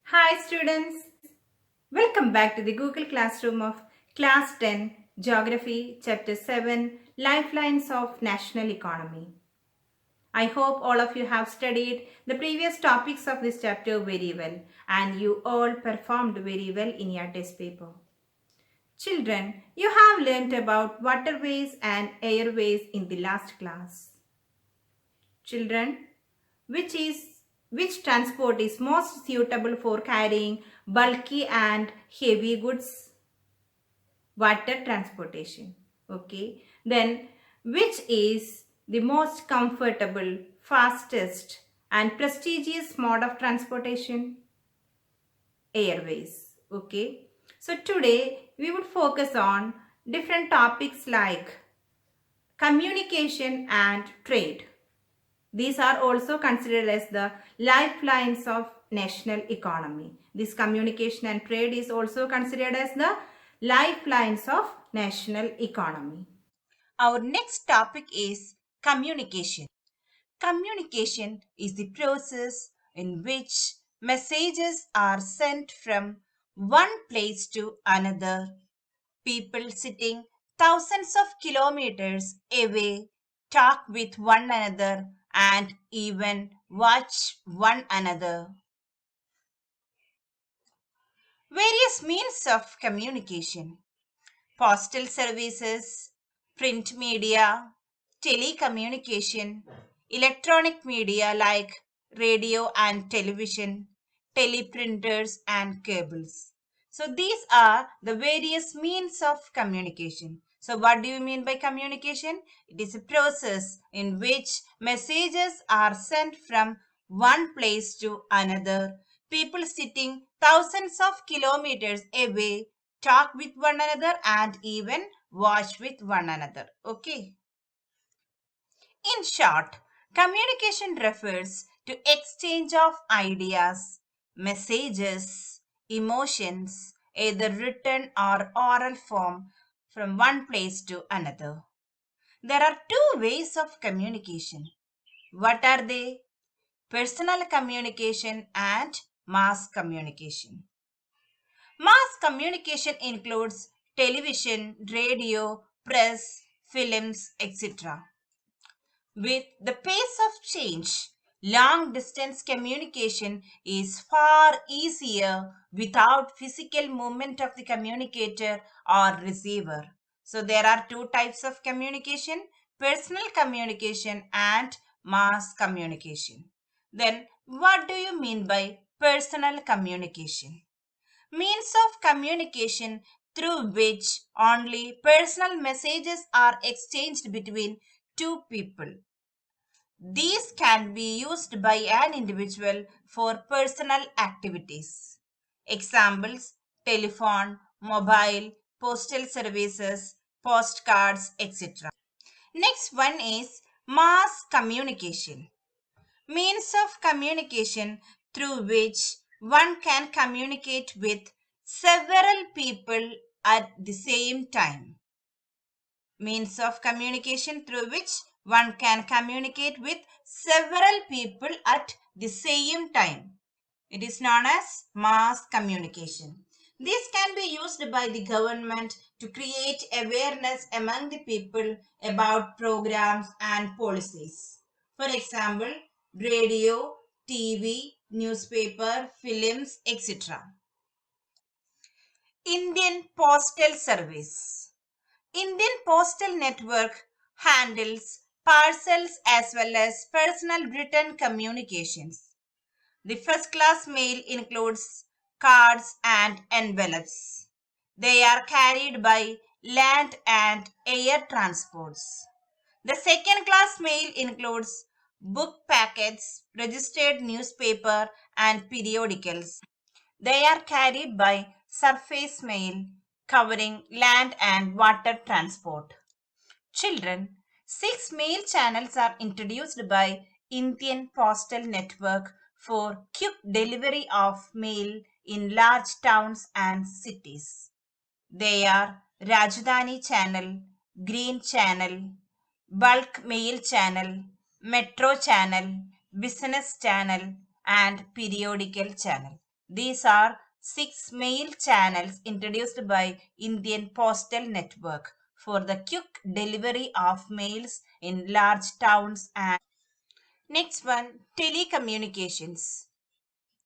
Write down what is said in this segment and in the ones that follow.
Hi students, welcome back to the Google Classroom of Class 10 Geography Chapter 7 Lifelines of National Economy. I hope all of you have studied the previous topics of this chapter very well and you all performed very well in your test paper. Children, you have learnt about waterways and airways in the last class. Children, which is which transport is most suitable for carrying bulky and heavy goods? Water transportation. Okay. Then which is the most comfortable, fastest and prestigious mode of transportation? Airways. Okay. So today we would focus on different topics like communication and trade. These are also considered as the lifelines of national economy. This communication and trade is also considered as the lifelines of national economy. Our next topic is communication. Communication is the process in which messages are sent from one place to another. People sitting thousands of kilometers away talk with one another and even watch one another. Various means of communication: postal services, print media, telecommunication, electronic media like radio and television, teleprinters and cables. So these are the various means of communication. So what do you mean by communication? It is a process in which messages are sent from one place to another. People sitting thousands of kilometers away talk with one another and even watch with one another. Okay. In short, communication refers to exchange of ideas, messages, emotions, either written or oral form from one place to another. There are two ways of communication. What are they? Personal communication and mass communication. Mass communication includes television, radio, press, films, etc. With the pace of change, long distance communication is far easier without physical movement of the communicator or receiver. So there are two types of communication: personal communication and mass communication. Then what do you mean by personal communication? Means of communication through which only personal messages are exchanged between two people. These can be used by an individual for personal activities. Examples: telephone, mobile, postal services, postcards, etc. Next one is mass communication. Means of communication through which one can communicate with several people at the same time. Means of communication through which one can communicate with several people at the same time. It is known as mass communication. This can be used by the government to create awareness among the people about programs and policies. For example, radio, TV, newspaper, films, etc. Indian Postal Service. Indian Postal Network handles parcels as well as personal written communications. The first class mail includes cards and envelopes. They are carried by land and air transports. The second class mail includes book packets, registered newspaper, and periodicals. They are carried by surface mail covering land and water transport. Children, six mail channels are introduced by Indian Postal Network for quick delivery of mail in large towns and cities. They are Rajdhani Channel, Green Channel, Bulk Mail Channel, Metro Channel, Business Channel, and Periodical Channel. These are 6 mail channels introduced by Indian Postal Network for the quick delivery of mails in large towns. And next one, telecommunications.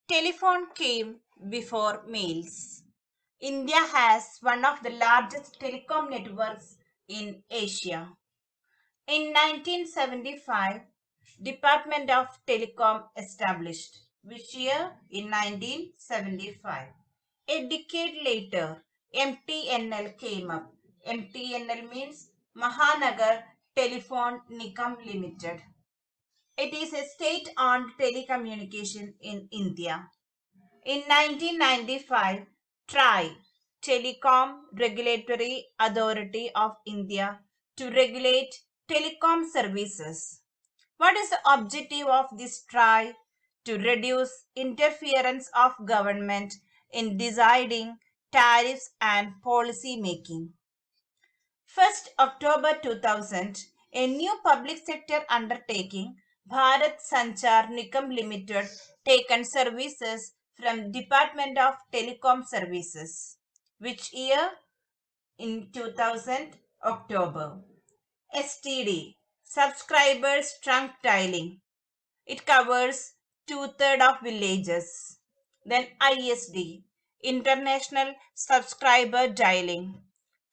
Telephone came before mails. India has one of the largest telecom networks in Asia. In 1975, Department of Telecom established. Which year? In 1975. A decade later, MTNL came up. MTNL means Mahanagar Telephone Nikam Limited. It is a state-owned telecommunication in India. In 1995, TRAI, Telecom Regulatory Authority of India, to regulate telecom services. What is the objective of this TRAI? To reduce interference of government in deciding tariffs and policy making. 1st October 2000, a new public sector undertaking, Bharat Sanchar Nikam Limited, taken services from Department of Telecom Services. Which year? In 2000, October. STD, Subscribers Trunk Dialing. It covers two-thirds of villages. Then ISD, International Subscriber Dialing.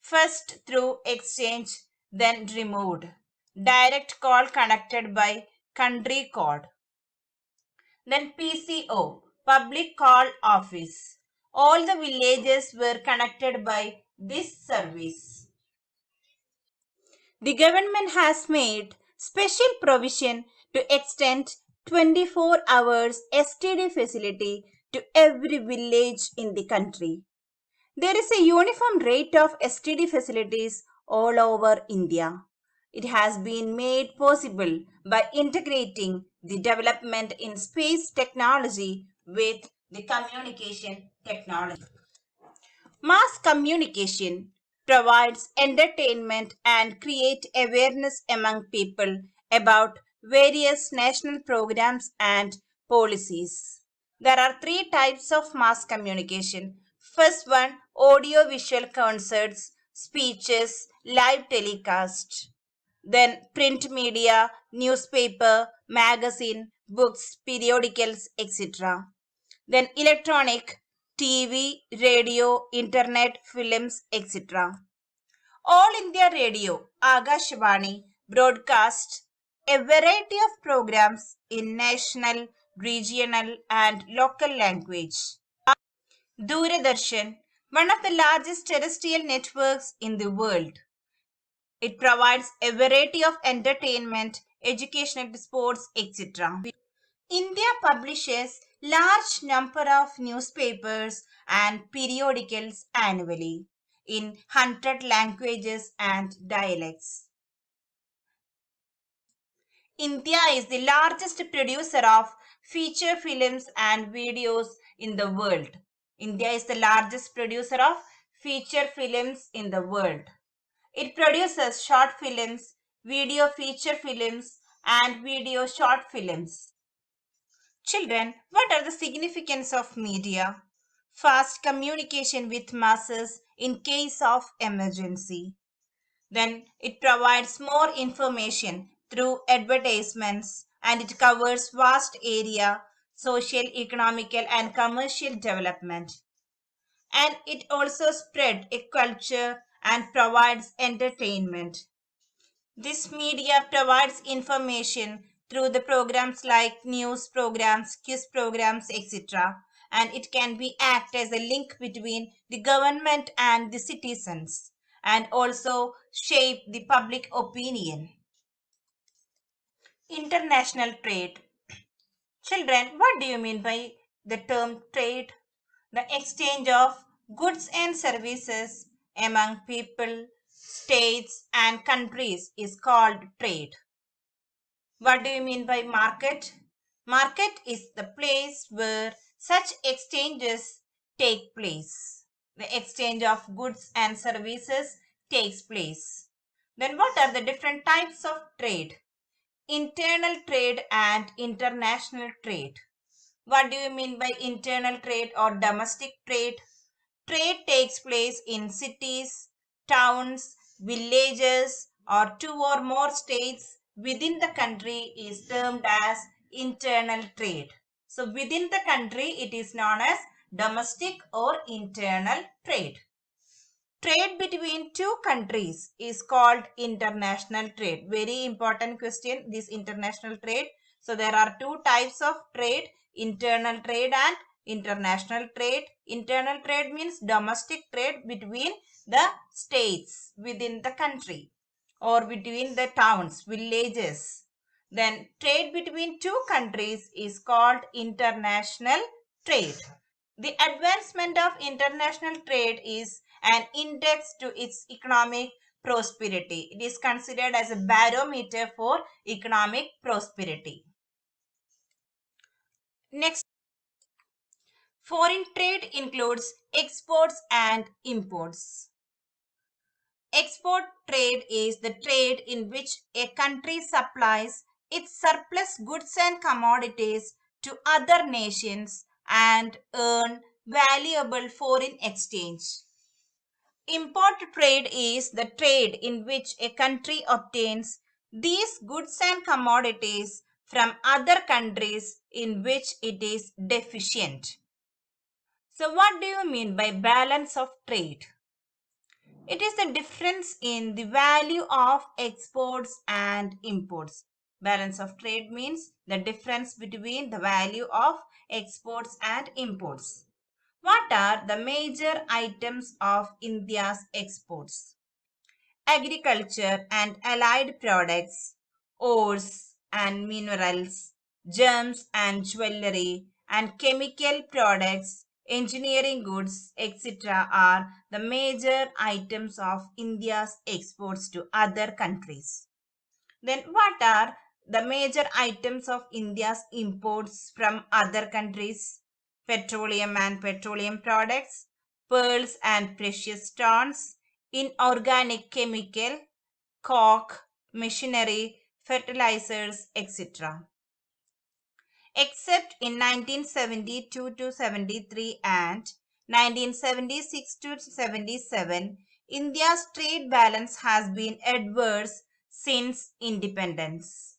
First through exchange, then removed. Direct call connected by country code. Then PCO, Public Call Office. All the villages were connected by this service. The government has made special provision to extend 24 hours STD facility to every village in the country. There is a uniform rate of STD facilities all over India. It has been made possible by integrating the development in space technology with the communication technology. Mass communication provides entertainment and create awareness among people about various national programs and policies. There are three types of mass communication. First one, audio visual concerts, speeches, live telecast. Then print media, newspaper, magazine, books, periodicals, etc. Then electronic, TV, radio, internet, films, etc. All India Radio, Agashvani, broadcast a variety of programs in national, regional, and local language. Doordarshan, one of the largest terrestrial networks in the world. It provides a variety of entertainment, educational, sports, etc. India publishes large number of newspapers and periodicals annually in 100 languages and dialects. India is the largest producer of feature films and videos in the world. India is the largest producer of feature films in the world. It produces short films, video feature films, and video short films. Children, what are the significance of media? Fast communication with masses in case of emergency. Then it provides more information through advertisements and it covers vast area, social, economical and commercial development. And it also spread a culture and provides entertainment. This media provides information through the programs like news programs, quiz programs, etc. And it can be act as a link between the government and the citizens and also shape the public opinion. International trade. Children, what do you mean by the term trade? The exchange of goods and services among people, states, and countries is called trade. What do you mean by market? Market is the place where such exchanges take place. The exchange of goods and services takes place. Then what are the different types of trade? Internal trade and international trade. What do you mean by internal trade or domestic trade? Trade takes place in cities, towns, villages, or two or more states within the country is termed as internal trade. So within the country, it is known as domestic or internal trade. Trade between two countries is called international trade. Very important question, this international trade. So there are two types of trade, internal trade and international trade. Internal trade means domestic trade between the states within the country or between the towns, villages. Then trade between two countries is called international trade. The advancement of international trade is an index to its economic prosperity. It is considered as a barometer for economic prosperity. Next, foreign trade includes exports and imports. Export trade is the trade in which a country supplies its surplus goods and commodities to other nations and earn valuable foreign exchange. Import trade is the trade in which a country obtains these goods and commodities from other countries in which it is deficient. So, what do you mean by balance of trade? It is the difference in the value of exports and imports. Balance of trade means the difference between the value of exports and imports. What are the major items of India's exports? Agriculture and allied products, ores and minerals, gems and jewelry, and chemical products, engineering goods, etc. are the major items of India's exports to other countries. Then, what are the major items of India's imports from other countries? Petroleum and petroleum products, pearls and precious stones, inorganic chemical, coke, machinery, fertilizers, etc. Except in 1972 to 73 and 1976 to 77, India's trade balance has been adverse since independence.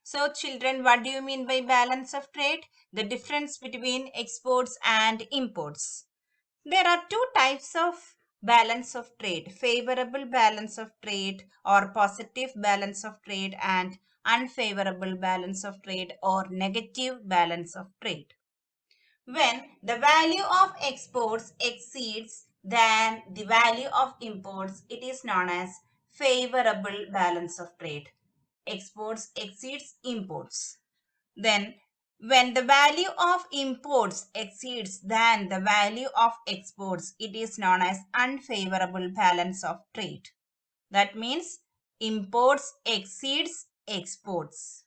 So children, what do you mean by balance of trade? The difference between exports and imports. There are two types of balance of trade: favorable balance of trade or positive balance of trade, and unfavorable balance of trade or negative balance of trade. When the value of exports exceeds than the value of imports, it is known as favorable balance of trade. Exports exceeds imports. Then when the value of imports exceeds than the value of exports, it is known as unfavorable balance of trade. That means imports exceeds exports.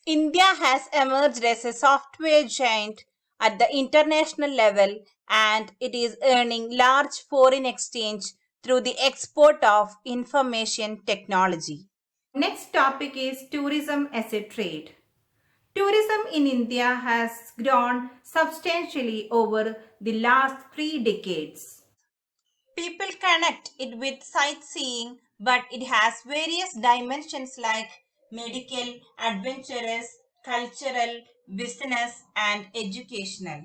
India has emerged as a software giant at the international level, and it is earning large foreign exchange through the export of information technology. Next topic is tourism as a trade. Tourism in India has grown substantially over the last 3 decades. People connect it with sightseeing, but it has various dimensions like medical, adventurous, cultural, business, and educational.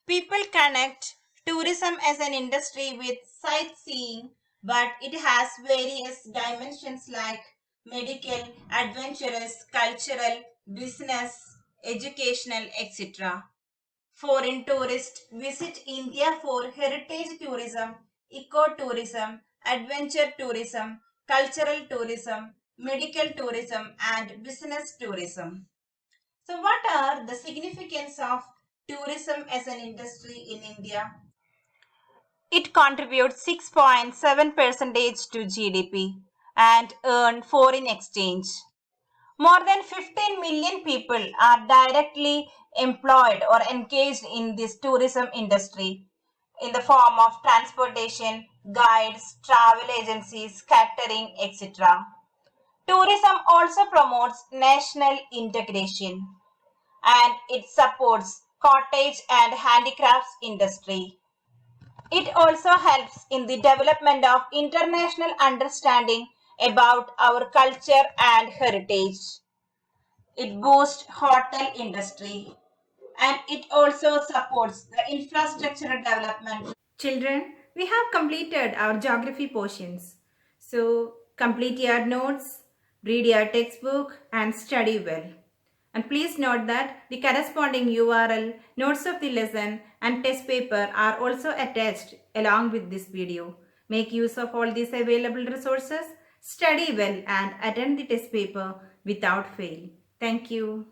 People connect tourism as an industry with sightseeing, but it has various dimensions like medical, adventurous, cultural, business, educational, etc. Foreign tourists visit India for heritage tourism, ecotourism, adventure tourism, cultural tourism, medical tourism, and business tourism. So, what are the significance of tourism as an industry in India? It contributes 6.7% to GDP and earn foreign exchange. More than 15 million people are directly employed or engaged in this tourism industry in the form of transportation, guides, travel agencies, catering, etc. Tourism also promotes national integration and it supports cottage and handicrafts industry. It also helps in the development of international understanding about our culture and heritage. It boosts hotel industry and it also supports the infrastructure development. Children, we have completed our geography portions. So, complete your notes, read your textbook, and study well. And please note that the corresponding URL, notes of the lesson, and test paper are also attached along with this video. Make use of all these available resources, study well, and attend the test paper without fail. Thank you.